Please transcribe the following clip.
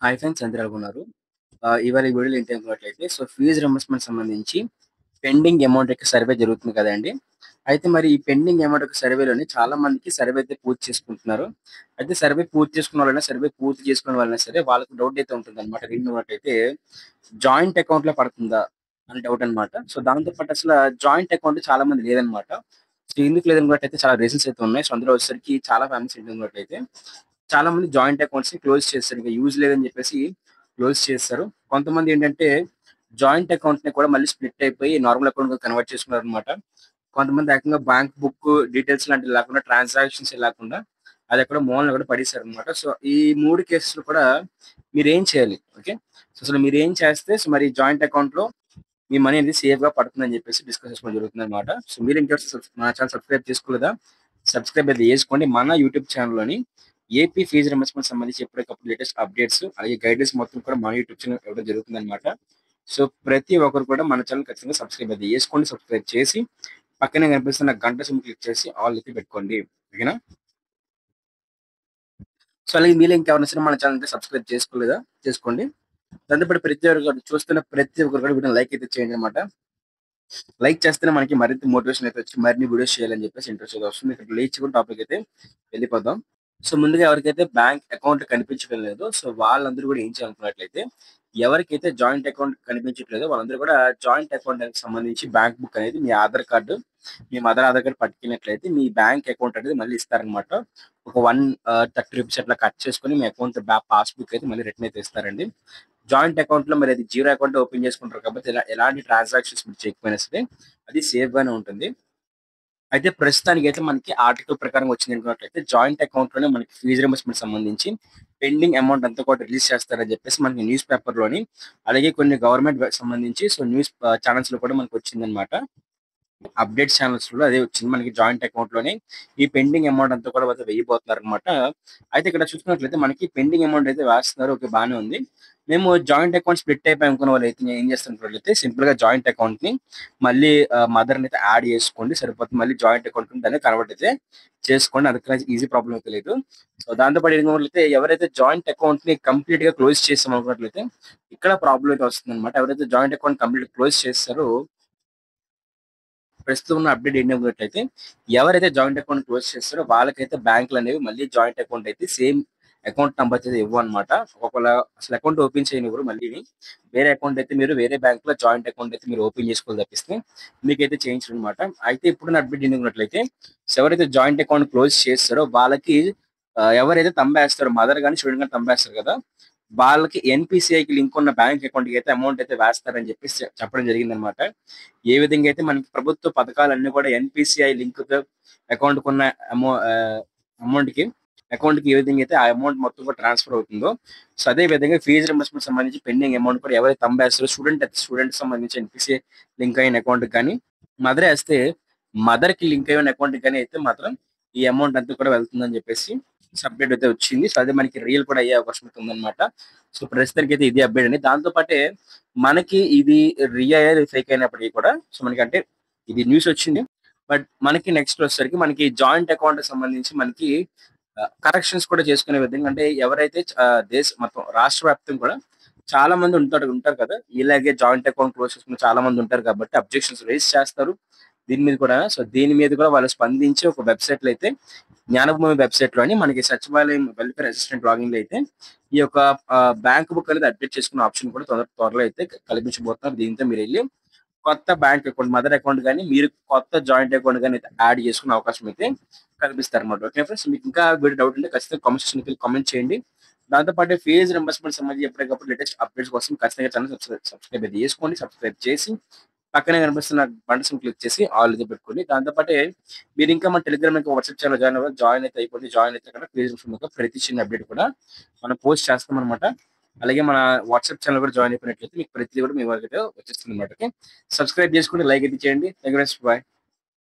Hi friends అందరూ ఎలాగున్నారు? ఇవాళ ఈ వీడియోలో ఏంటి అనుకున్నట్లయితే ఫీజ్ రింబర్స్‌మెంట్ సంబంధించి పెండింగ్ అమౌంట్ యొక్క సర్వే జరుగుతుంది కదండీ! అయితే మరి ఈ పెండింగ్ అమౌంట్ యొక్క సర్వేలోని చాలా మందికి సర్వే అయితే పూర్తి చేసుకుంటున్నారు. అయితే సర్వే పూర్తి చేసుకున్న వాళ్ళైనా, సర్వే పూర్తి చేసుకున్న వాళ్ళైనా సరే వాళ్ళకి డౌట్ అయితే ఉంటుందన్నమాట. ఏంటన్నట్టయితే జాయింట్ అకౌంట్‌లో పడుతుందా? అని డౌట్ అన్నమాట. దాంతో పాటు జాయింట్ అకౌంట్ చాలా మంది లేదన్నమాట. ఎందుకు లేదనుకున్నట్టయితే చాలా రీజన్స్ అయితే ఉన్నాయి. అందులో వచ్చేసరికి చాలా ఫ్యామిలీస్ ఏంటనుకున్నట్టయితే చాలా మంది జాయింట్ అకౌంట్స్‌ని క్లోజ్ చేస్తారు. ఇక యూజ్ లేదని చెప్పేసి క్లోజ్ చేస్తారు. కొంతమంది ఏంటంటే జాయింట్ అకౌంట్‌ని కూడా మళ్ళీ స్ప్లిట్ అయిపోయి నార్మల్ అకౌంట్‌గా కన్వర్ట్ చేసుకున్నారనమాట. కొంతమంది ఏకంగా బ్యాంక్ బుక్ డీటెయిల్స్ లాంటివి లేకుండా, ట్రాన్సాక్షన్స్ లేకుండా అదెక్కడో మూలన కూడా పడేసారనమాట. ఈ 3 కేసెస్‌లో కూడా మీరేం చేయాలి? ఓకే. అసలు మీరేం చేస్తే మరి జాయింట్ అకౌంట్‌లో మీ మనీ అనేది సేఫ్‌గా పడుతుందని చెప్పేసి డిస్కస్ చేసుకోవడం జరుగుతుందనమాట. మీరు ఇంకా మన ఛానెల్ సబ్స్క్రైబ్ చేసుకోలేదా? సబ్స్క్రైబ్ అయితే చేసుకోండి. మన యూట్యూబ్ ఛానెల్‌లోని ఏపీ ఫీజ్ రింబర్స్‌మెంట్ సంబంధించి ఎప్పటికప్పుడు లేటెస్ట్ అప్డేట్స్, అలాగే గైడెన్స్ మొత్తం కూడా మన యూట్యూబ్ ఛానెల్ ఇవ్వడం జరుగుతుందనమాట. ప్రతి ఒక్కరు కూడా మన ఛానెల్ ఖచ్చితంగా సబ్స్క్రైబ్ అయితే చేసుకోండి. సబ్స్క్రైబ్ చేసి పక్కనే కనిపిస్తున్న గంట సింబల్ క్లిక్ చేసి ఆల్ అయితే పెట్టుకోండి. ఓకేనా? అలాగే మీలో ఇంకెవరైనా సరే మన ఛానెల్‌కి సబ్స్క్రైబ్ చేసుకోలేదా? చేసుకోండి. దాంతో పాటు ప్రతి ఒక్కరు కూడా చూస్తున్న ప్రతి ఒక్కరు కూడా వీడియోని లైక్ అయితే చేయండి అన్నమాట. లైక్ చేస్తేనే మనకి మరింత మోటివేషన్ అయితే వచ్చి మరిన్ని వీడియోస్ చేయాలని చెప్పేసి ఇంట్రెస్ట్ అయితే వస్తుంది. ఇక్కడ లేచి కూడా టాపిక్ అయితే వెళ్ళిపోదాం. ముందుగా ఎవరికైతే బ్యాంక్ అకౌంట్ కనిపించడం లేదో వాళ్ళందరూ కూడా ఏం చేయాలనుకున్నట్లయితే, ఎవరికైతే జాయింట్ అకౌంట్ కనిపించట్లేదో వాళ్ళందరూ కూడా జాయింట్ అకౌంట్‌కి సంబంధించి బ్యాంక్ బుక్ అనేది మీ ఆధార్ కార్డ్, మీ మదర్ ఆధార్ కార్డ్ పట్టుకెళ్ళినట్లయితే మీ బ్యాంక్ అకౌంట్ అనేది మళ్ళీ ఇస్తారనమాట. ఒక 130 రూపీస్ అట్లా కట్ చేసుకొని మీ అకౌంట్ పాస్‌బుక్ అయితే మళ్ళీ రిటర్న్ అయితే ఇస్తారండి. జాయింట్ అకౌంట్‌లో మరి అది జీరో అకౌంట్ ఓపెన్ చేసుకుంటారు కాబట్టి ఎలాంటి ట్రాన్సాక్షన్స్ మీరు చేయకపోయినా సరే అది సేఫ్‌గానే ఉంటుంది. అయితే ప్రస్తుతానికైతే మనకి ఆర్టికల్ ప్రకారం వచ్చిందనుకున్నట్లయితే జాయింట్ అకౌంట్‌లోనే మనకి ఫీజ్ రింబర్స్‌మెంట్ సంబంధించి పెండింగ్ అమౌంట్ అంతా కూడా రిలీజ్ చేస్తారని చెప్పేసి మనకి న్యూస్ పేపర్‌లోని, అలాగే కొన్ని గవర్నమెంట్ సంబంధించి న్యూస్ ఛానెల్స్‌లో కూడా మనకొచ్చిందన్నమాట. అప్డేట్స్ ఛానెల్స్‌లో అదే వచ్చింది. మనకి జాయింట్ అకౌంట్‌లోనే ఈ పెండింగ్ అమౌంట్ అంతా కూడా వాళ్ళు వేయబోతున్నారనమాట. అయితే ఇక్కడ చూసుకున్నట్లయితే మనకి పెండింగ్ అమౌంట్ అయితే వేస్తున్నారు. ఓకే. బానే ఉంది. మేము జాయింట్ అకౌంట్ స్ప్లిట్ అయిపోయాం అనుకున్న వాళ్ళైతే ఏం చేస్తున్నట్లయితే సింపుల్‌గా జాయింట్ అకౌంట్‌ని మళ్ళీ మదర్‌ని అయితే యాడ్ చేసుకోండి సరిపోతుంది. మళ్ళీ జాయింట్ అకౌంట్ దాన్ని కన్వర్ట్ అయితే చేసుకోండి. అంతకన్నా ఈజీ ప్రాబ్లమ్ అయితే లేదు. దాంతో పాటు ఏంటంటే ఎవరైతే జాయింట్ అకౌంట్‌ని కంప్లీట్‌గా క్లోజ్ చేసాం అనుకున్నట్లయితే ఇక్కడ ప్రాబ్లమ్ అయితే వస్తుందన్నమాట. ఎవరైతే జాయింట్ అకౌంట్ కంప్లీట్‌గా క్లోజ్ చేస్తారో ప్రస్తుతం ఉన్న అప్డేట్ ఏంటంటే ఎవరైతే జాయింట్ అకౌంట్ క్లోజ్ చేస్తారో వాళ్ళకైతే బ్యాంకులు అనేవి మళ్ళీ జాయింట్ అకౌంట్ అయితే సేమ్ అకౌంట్ నంబర్ అయితే ఇవ్వన్నమాట. ఒకవేళ అసలు అకౌంట్ ఓపెన్ చేయనివ్వరు మళ్ళీని. వేరే అకౌంట్ అయితే మీరు వేరే బ్యాంక్‌లో జాయింట్ అకౌంట్ అయితే మీరు ఓపెన్ చేసుకోవాలి తప్పిస్తే మీకైతే చేయించరనమాట. అయితే ఇప్పుడున్న అప్డేట్ ఏంటన్నట్లయితే ఎవరైతే జాయింట్ అకౌంట్ క్లోజ్ చేస్తారో వాళ్ళకి ఎవరైతే తంబేస్తారో మదర్ గాని, స్టూడెంట్ గాని తంబేస్తారు కదా! వాళ్ళకి ఎన్‌పీసీఐకి లింక్ ఉన్న బ్యాంక్ అకౌంట్‌కి అయితే అమౌంట్ అయితే వేస్తారని చెప్పేసి చెప్పడం జరిగిందనమాట. ఏ విధంగా అయితే మనకి ప్రభుత్వ పథకాలన్నీ కూడా ఎన్‌పీసీఐ లింక్‌తో అకౌంట్‌కున్న అమౌంట్‌కి అకౌంట్‌కి ఏ విధంగా అయితే ఆ అమౌంట్ మొత్తం కూడా ట్రాన్స్‌ఫర్ అవుతుందో, అదే విధంగా ఫీజ్ రింబర్స్‌మెంట్ సంబంధించి పెండింగ్ అమౌంట్ కూడా ఎవరైతే తంబేస్తారో స్టూడెంట్‌కి సంబంధించి ఎన్‌పీసీఐ లింక్ అయిన అకౌంట్‌కి గాని, మదర్ ఏస్తే మదర్‌కి లింక్ అయిన అకౌంట్‌కి గాని అయితే మాత్రం ఈ అమౌంట్ అంతా కూడా వెళ్తుందని చెప్పేసి అప్డేట్ అయితే వచ్చింది. అదే మనకి రియల్ కూడా అయ్యే అవకాశం అయితే ఉందన్నమాట. ప్రస్తుతానికైతే ఇది అప్డేట్ అండి. దాంతో పాటే మనకి ఇది రియల్ ఫేక్ అయినప్పటికీ కూడా మనకంటే ఇది న్యూస్ వచ్చింది. బట్ మనకి నెక్స్ట్ వచ్చేసరికి మనకి జాయింట్ అకౌంట్‌కి సంబంధించి మనకి కరెక్షన్స్ కూడా చేసుకునే విధంగా అంటే ఎవరైతే మొత్తం రాష్ట్ర వ్యాప్తంగా కూడా చాలా మంది ఉంటారు కదా! ఇలాగే జాయింట్ అకౌంట్ క్లోజ్ చేసుకున్న చాలా మంది ఉంటారు కాబట్టి అబ్జెక్షన్స్ రైజ్ చేస్తారు. దీని మీద కూడా దీని మీద కూడా వాళ్ళు స్పందించి ఒక వెబ్‌సైట్‌లో అయితే జ్ఞానభూమి వెబ్‌సైట్‌లోని మనకి సచివాలయం వెల్ఫేర్ అసిస్టెంట్ లాగిన్‌లో అయితే ఈ యొక్క బ్యాంక్ బుక్ అనేది అప్డేట్ చేసుకునే ఆప్షన్ కూడా త్వరలో అయితే కల్పించబోతున్నారు. దీంతో మీరెళ్లి కొత్త బ్యాంక్ అకౌంట్, మదర్ అకౌంట్ గాని, మీరు కొత్త జాయింట్ అకౌంట్ గాని అయితే యాడ్ చేసుకునే అవకాశం అయితే కల్పిస్తారన్నమాట. Okay friends. మీకు ఇంకా వేరే డౌట్ ఉంటే ఖచ్చితంగా కామెంట్ సెక్షన్‌కి వెళ్లి కామెంట్ చేయండి. దాంతో పాటు ఫీజ్ రింబర్స్‌మెంట్ సంబంధించి ఎప్పటికప్పుడు లేటెస్ట్ అప్డేట్స్ కోసం ఖచ్చితంగా ఛానెల్ సబ్స్క్రైబ్ అయితే చేసుకోండి. సబ్స్క్రైబ్ చేసి పక్కనే కనిపిస్తున్న గంట సింబల్ క్లిక్ చేసి ఆల్ అయితే పెట్టుకోండి. దాంతో పాటే మీరు ఇంకా మన టెలిగ్రామ్ ఇంకా వాట్సాప్ ఛానెల్ జాయిన్ అయితే అయిపోండి. జాయిన్ అయితే కనుక ఫీజ్ రింబర్స్‌మెంట్ ప్రతి చిన్న అప్డేట్ కూడా మనం పోస్ట్ చేస్తామన్నమాట. అలాగే మన వాట్సాప్ ఛానెల్ కూడా జాయిన్ అయిపోయినట్లయితే మీకు ప్రతిది కూడా మీ వరకైతే వచ్చేస్తుందన్నమాట. ఓకే. సబ్స్క్రైబ్ చేసుకోండి. లైక్ అయితే చేయండి. Thank you friends. బై.